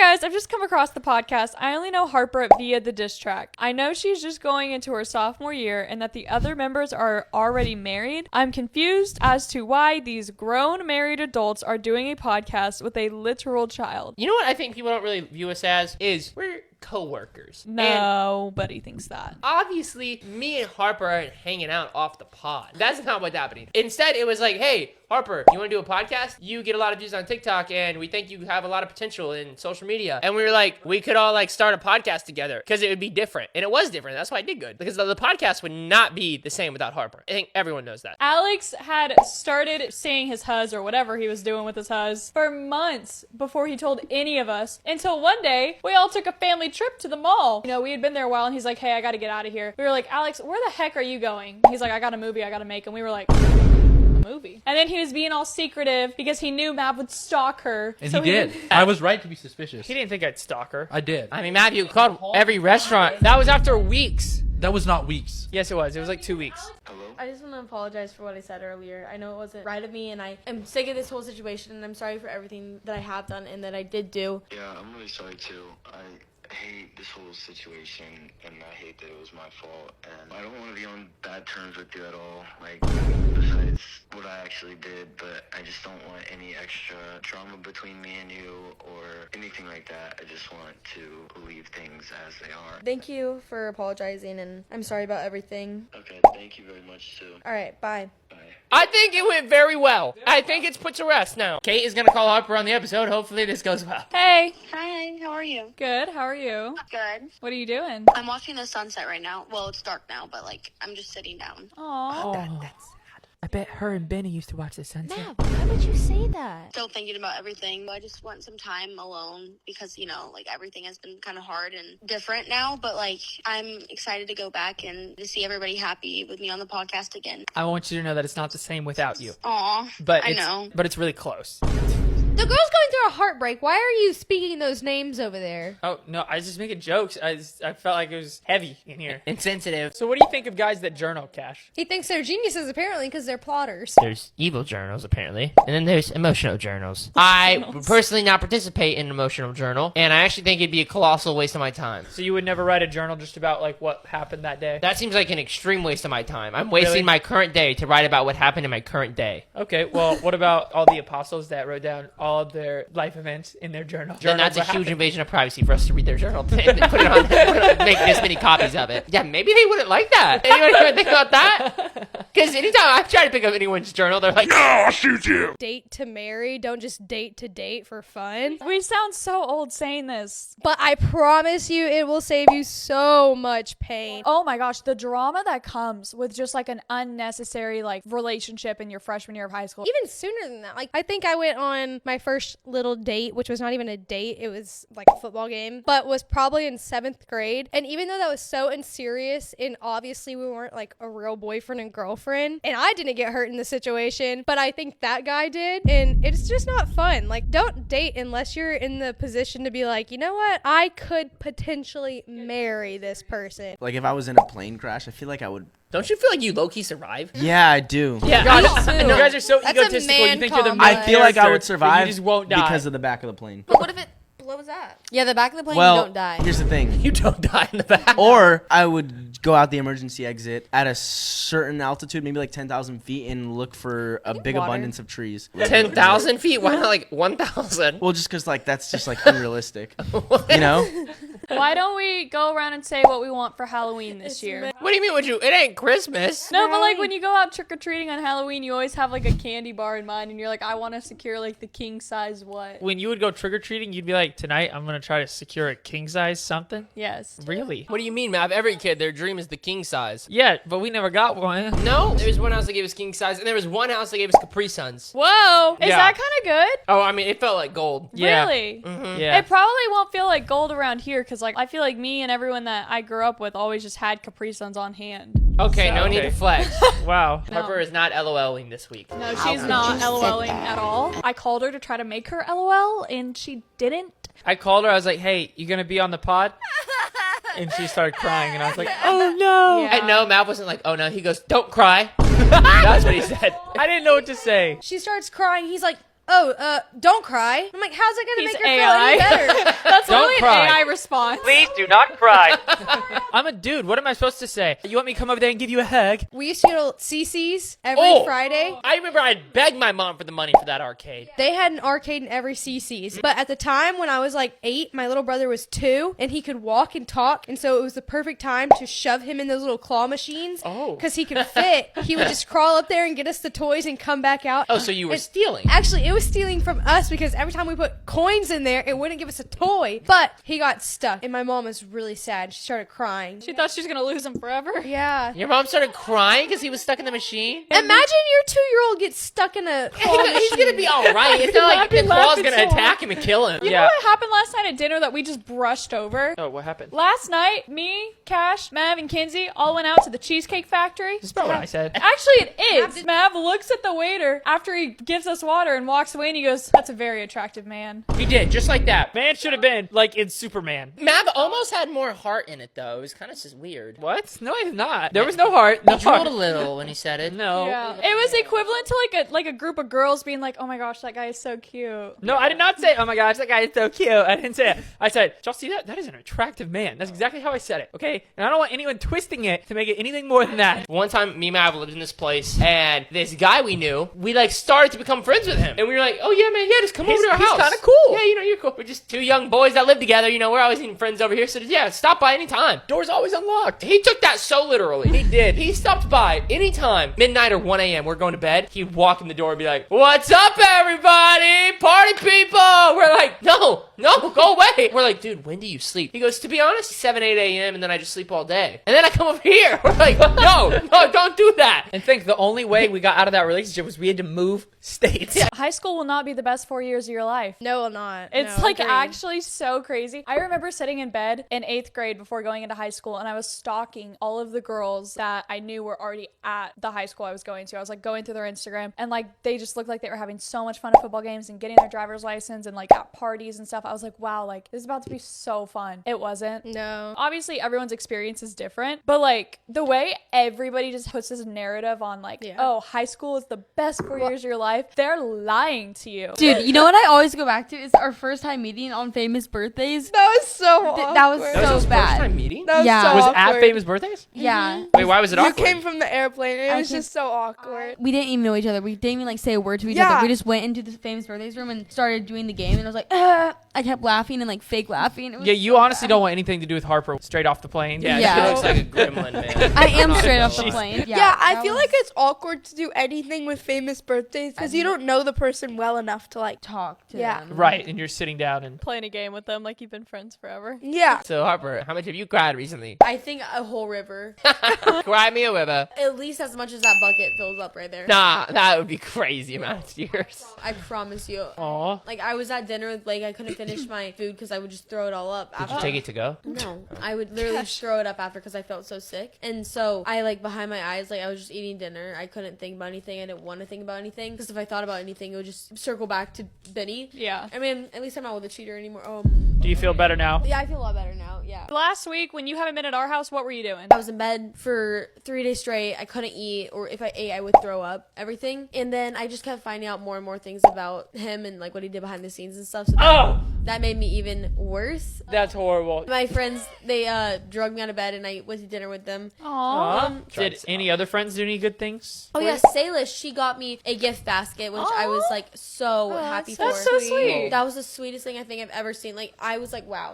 Hi guys, I've just come across the podcast. I only know Harper via the diss track. I know she's just going into her sophomore year and that the other members are already married. I'm confused as to why these grown married adults are doing a podcast with a literal child. You know what I think people don't really view us as is we're co-workers. Nobody thinks that. Obviously, me and Harper aren't hanging out off the pod. That's not what's happening. Instead, it was like, hey, Harper, you want to do a podcast? You get a lot of views on TikTok, and we think you have a lot of potential in social media. And we were like, we could all like start a podcast together because it would be different. And it was different. That's why I did good. Because the podcast would not be the same without Harper. I think everyone knows that. Alex had started saying his huzz or whatever he was doing with his huzz for months before he told any of us, until one day we all took a family trip to the mall. You know, we had been there a while and he's like, hey, I gotta get out of here. We were like, Alex, where the heck are you going? He's like, I got a movie I gotta make. And we were like, movie. And then he was being all secretive because he knew Mav would stalk her. And so he did. I was right to be suspicious. He didn't think I'd stalk her. I did. I mean, Matthew called every restaurant. That was after weeks. That was not weeks. Yes, it was. It was like 2 weeks. Hello? I just want to apologize for what I said earlier. I know it wasn't right of me, and I am sick of this whole situation, and I'm sorry for everything that I have done and that I did do. Yeah, I'm really sorry too. I hate this whole situation, and I hate that it was my fault, and I don't want to be on bad terms with you at all, like, besides what I actually did, but I just don't want any extra drama between me and you, or anything like that. I just want to leave things as they are. Thank you for apologizing, and I'm sorry about everything. Okay, thank you very much too. Alright, bye. Bye. I think it went very well. I think it's put to rest now. Kate is going to call Harper on the episode. Hopefully this goes well. Hey. Hi, how are you? Good, how are you? Good. What are you doing? I'm watching the sunset right now. Well, it's dark now, but like, I'm just sitting down. Aww. That's sad. I bet her and Benny used to watch the sunset. Why would you say that? Still thinking about everything. I just want some time alone because, you know, like everything has been kind of hard and different now. But like, I'm excited to go back and to see everybody happy with me on the podcast again. I want you to know that it's not the same without you. Aw, But I it's, know. But it's really close. The girl's going through a heartbreak. Why are you speaking those names over there? Oh, no, I was just making jokes. I felt like it was heavy in here. Insensitive. So what do you think of guys that journal, Cash? He thinks they're geniuses, apparently, because they're plotters. There's evil journals, apparently. And then there's emotional journals. I would personally not participate in an emotional journal. And I actually think it'd be a colossal waste of my time. So you would never write a journal just about, like, what happened that day? That seems like an extreme waste of my time. I'm wasting Really? my current day to write about what happened in my current day. Okay, well, what about all the apostles that wrote down all of their life events in their journal? Then that's a What huge happened? invasion of privacy for us to read their journal and put it on, make this many copies of it. Yeah, maybe they wouldn't like that. Anyone ever think about that? Because anytime I try to pick up anyone's journal, they're like, no, I'll shoot you. Date to marry. Don't just date to date for fun. We sound so old saying this. But I promise you, it will save you so much pain. Oh my gosh, the drama that comes with just like an unnecessary like relationship in your freshman year of high school. Even sooner than that. Like, I think I went on my first little date, which was not even a date. It was like a football game, but was probably in 7th grade. And even though that was so unserious, and obviously we weren't like a real boyfriend and girlfriend, and I didn't get hurt in the situation, but I think that guy did. And it's just not fun. Like, don't date unless you're in the position to be like, you know what? I could potentially marry this person. Like, if I was in a plane crash, I feel like I would. Don't you feel like you low-key survive? Yeah, I do. Yeah, God, too. you guys are so That's a egotistical. You think you're the man main I feel like I would character, survive but you just won't die. because of the back of the plane. But what if it blows up? Yeah, the back of the plane, Well, you don't die. here's the thing. You don't die in the back. Or I would go out the emergency exit at a certain altitude, maybe like 10,000 feet, and look for a big water. abundance of trees. 10,000 feet? Why not like 1,000? Well, just because like that's just like unrealistic, you know? Why don't we go around and say what we want for Halloween this year? What do you mean? It ain't Christmas. No, but like when you go out trick-or-treating on Halloween, you always have like a candy bar in mind and you're like, I want to secure like the king size what? When you would go trick-or-treating, you'd be like, tonight I'm going to try to secure a king-size something? Yes. Really? What do you mean, Mav? Every kid, their dream is the king size. Yeah, but we never got one. No, there was one house that gave us king size, and there was one house that gave us Capri Suns. Whoa! Is Yeah. that kind of good? Oh, I mean, it felt like gold. Yeah. Really? Yeah. It probably won't feel like gold around here because like I feel like me and everyone that I grew up with always just had Capri Suns on hand. Okay, no need to flex. Wow. No. Harper is not LOLing this week. No, she's not LOLing at all. I called her to try to make her LOL and she didn't. I called her. I was like, hey, you going to be on the pod? And she started crying, and I was like, oh, no. Yeah. And no, Mav wasn't like, oh no. He goes, don't cry. That's what he said. I didn't know what to say. She starts crying. He's like, oh, don't cry. I'm like, how's it going to He's make her AI. feel any better? That's cry. AI response. Please do not cry. I'm a dude. What am I supposed to say? You want me to come over there and give you a hug? We used to go to CC's every Oh. Friday. I remember I'd beg my mom for the money for that arcade. They had an arcade in every CC's. But at the time when I was like 8, my little brother was 2, and he could walk and talk. And so it was the perfect time to shove him in those little claw machines. Oh. Because he could fit. He would just crawl up there and get us the toys and come back out. Oh, so you were And- stealing. Actually, it was stealing from us because every time we put coins in there, it wouldn't give us a toy. But he got stuck, and my mom was really sad. She started crying. She thought she was gonna lose him forever. Yeah. Your mom started crying because he was stuck in the machine? Imagine your 2-year-old gets stuck in a claw machine. He's gonna be alright. It's not like the claw's laughing gonna so attack him and kill him. You know what happened last night at dinner that we just brushed over? Oh, what happened? Last night, me, Cash, Mav, and Kinsey all went out to the Cheesecake Factory. That's not what I said. Actually, it is. Mav looks at the waiter after he gives us water and walks away, and he goes, "That's a very attractive man." He did, just like that. Man should have been like in Superman. Mav almost had more heart in it, though. It was kind of just weird. What? No, I did not. There was no heart. No He drooled heart. a little when he said it. No. Yeah. It was equivalent to like a group of girls being like, "Oh my gosh, that guy is so cute." No, I did not say, oh my gosh, that guy is so cute. I didn't say it. I said, y'all see that? That is an attractive man. That's exactly how I said it, okay? And I don't want anyone twisting it to make it anything more than that. One time, me and Mav lived in this place, and this guy we knew, we like started to become friends with him. And we were like, oh yeah, man, yeah, just come over to our He's house. kinda cool. Yeah, you know, you're cool. We're just two young boys that live together, you know, we're always eating friends over here. So yeah, stop by anytime. Door's always unlocked. He took that so literally. He did. He stopped by anytime, midnight or 1 a.m. We're going to bed. He'd walk in the door and be like, "What's up, everybody? Party people!" We're like, no, go away. We're like, dude, when do you sleep? He goes, to be honest, 7, 8 a.m. and then I just sleep all day. And then I come over here. We're like, no, don't do that. And think the only way we got out of that relationship was we had to move states. High school will not be the best 4 years of your life. No, will not. It's No, like agreed. actually so crazy. I remember sitting in bed in 8th grade before going into high school, and I was stalking all of the girls that I knew were already at the high school I was going to. I was like going through their Instagram, and like they just looked like they were having so much fun at football games and getting their driver's license and like at parties and stuff. I was like, wow, like this is about to be so fun. It wasn't. No. Obviously, everyone's experience is different, but like the way everybody just puts this narrative on like, Yeah. oh, high school is the best 4 years of your life, they're lying to you. Dude, you know what I always go back to is our first time meeting on famous birthdays. That was so awkward. That was That was so his bad. first time meeting? That was Yeah. so Was it awkward. at famous birthdays? Yeah. Wait, why was it You awkward? came from the airplane. And it I was came- just so awkward. We didn't even know each other. We didn't even like say a word to each Yeah. other. We just went into the famous birthdays room and started doing the game. And I was like, I kept laughing and like fake laughing. It was Yeah, you so honestly bad. don't want anything to do with Harper straight off the plane. Yeah, Yeah. she looks like a gremlin, man. I am straight off the She's- plane. Yeah, I that feel was- like it's awkward to do anything with famous birthdays because you don't know the person well enough to like. talk to Yeah. them. Right, and you're sitting down and Playing a game with them like you've been friends forever. Yeah. So, Harper, how much have you cried recently? I think a whole river. Cry me a river. At least as much as that bucket fills up right there. Nah, that would be crazy amount of tears. I promise you. aw. Like I was at dinner, like I couldn't finish my food because I would just throw it all up. Did after. you take it to go? No, I would literally just throw it up after because I felt so sick. And so I like behind my eyes, like I was just eating dinner. I couldn't think about anything. I didn't want to think about anything because if I thought about anything, it would just circle back to Benny. Yeah. I mean, at least I'm not with a cheater anymore. Do you feel better now? Yeah, I feel a lot better now. Yeah. Last week when you haven't been at our house, what were you doing? I was in bed for 3 days straight. I couldn't eat, or if I ate, I would throw up everything. And then I just kept finding out more and more things about him and like what he did behind the scenes and stuff. So Oh, that made me even worse. that's horrible. My friends, they drugged me out of bed, and I went to dinner with them. Aww. Did any other friends do any good things? Oh for yeah, you? Saylish, she got me a gift basket, which I was like so happy for. That's so sweet. That was the sweetest thing I think I've ever seen. Like I was like, wow.